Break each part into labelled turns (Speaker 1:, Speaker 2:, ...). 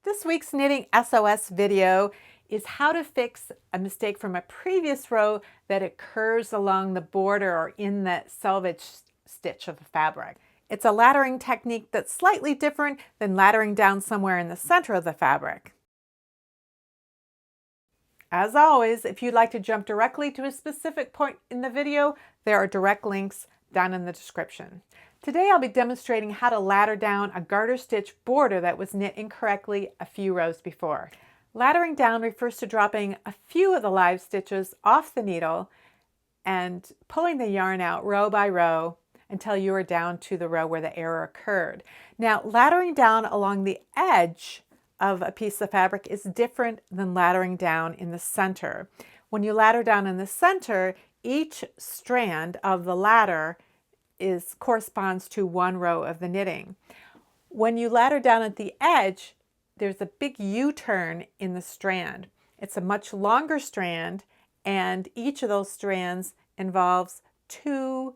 Speaker 1: This week's Knitting SOS video is how to fix a mistake from a previous row that occurs along the border or in the selvage stitch of the fabric. It's a laddering technique that's slightly different than laddering down somewhere in the center of the fabric. As always, if you'd like to jump directly to a specific point in the video, there are direct links down in the description. Today I'll be demonstrating how to ladder down a garter stitch border that was knit incorrectly a few rows before. Laddering down refers to dropping a few of the live stitches off the needle and pulling the yarn out row by row until you are down to the row where the error occurred. Now, laddering down along the edge of a piece of fabric is different than laddering down in the center. When you ladder down in the center, each strand of the ladder corresponds to one row of the knitting. When you ladder down at the edge, there's a big U-turn in the strand. It's a much longer strand, and each of those strands involves 2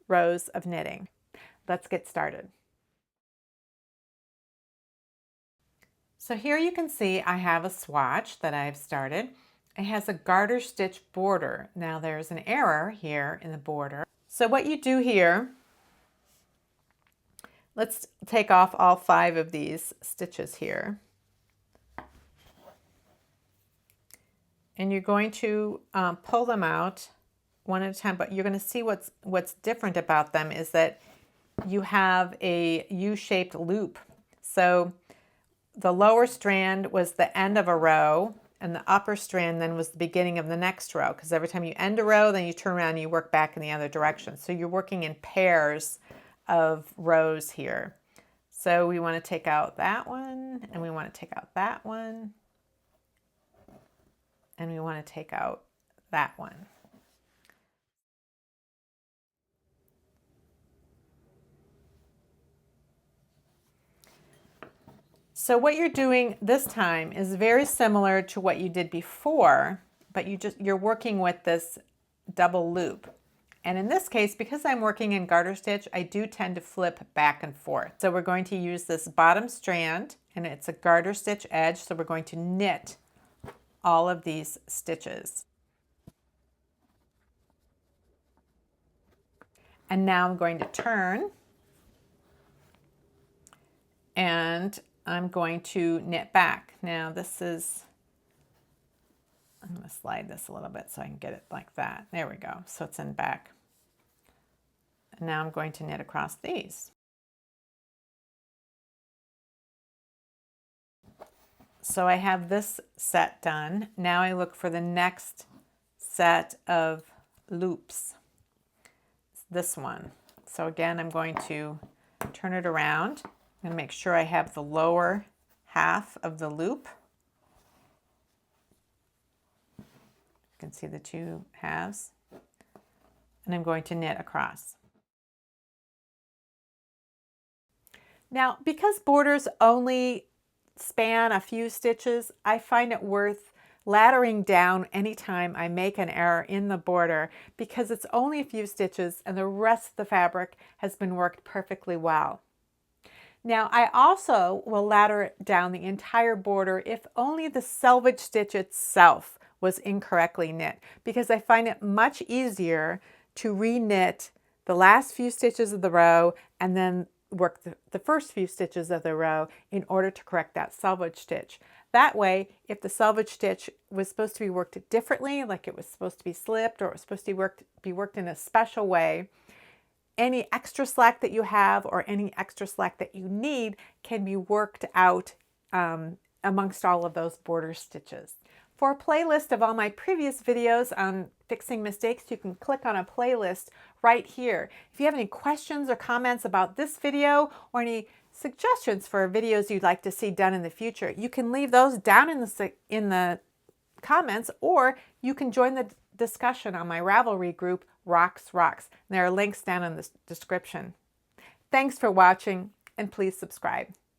Speaker 1: rows of knitting. Let's get started. So here you can see I have a swatch that I've started. It has a garter stitch border. Now there's an error here in the border. So what you do here, let's take off all 5 of these stitches here. And you're going to pull them out one at a time, but you're going to see what's different about them is that you have a U-shaped loop. So the lower strand was the end of a row, and the upper strand then was the beginning of the next row, because every time you end a row, then you turn around and you work back in the other direction. So you're working in pairs of rows here. So we want to take out that one, and we want to take out that one, and we want to take out that one. So what you're doing this time is very similar to what you did before, but you're working with this double loop. And in this case, because I'm working in garter stitch, I do tend to flip back and forth. So we're going to use this bottom strand, and it's a garter stitch edge, so we're going to knit all of these stitches. And now I'm going to turn, and I'm going to knit back. Now I'm going to slide this a little bit so I can get it like that. There we go. So it's in back. And now I'm going to knit across these. So I have this set done. Now I look for the next set of loops. It's this one. So again, I'm going to turn it around and make sure I have the lower half of the loop. You can see the 2 halves. And I'm going to knit across. Now, because borders only span a few stitches, I find it worth laddering down anytime I make an error in the border because it's only a few stitches and the rest of the fabric has been worked perfectly well. Now, I also will ladder down the entire border if only the selvage stitch itself was incorrectly knit, because I find it much easier to re-knit the last few stitches of the row and then work the first few stitches of the row in order to correct that selvage stitch. That way, if the selvage stitch was supposed to be worked differently, like it was supposed to be slipped or it was supposed to be worked in a special way, any extra slack that you have or any extra slack that you need can be worked out amongst all of those border stitches. For a playlist of all my previous videos on fixing mistakes, you can click on a playlist right here. If you have any questions or comments about this video or any suggestions for videos you'd like to see done in the future, you can leave those down in the comments, or you can join the discussion on my Ravelry group, Rocks. There are links down in the description. Thanks for watching, and please subscribe.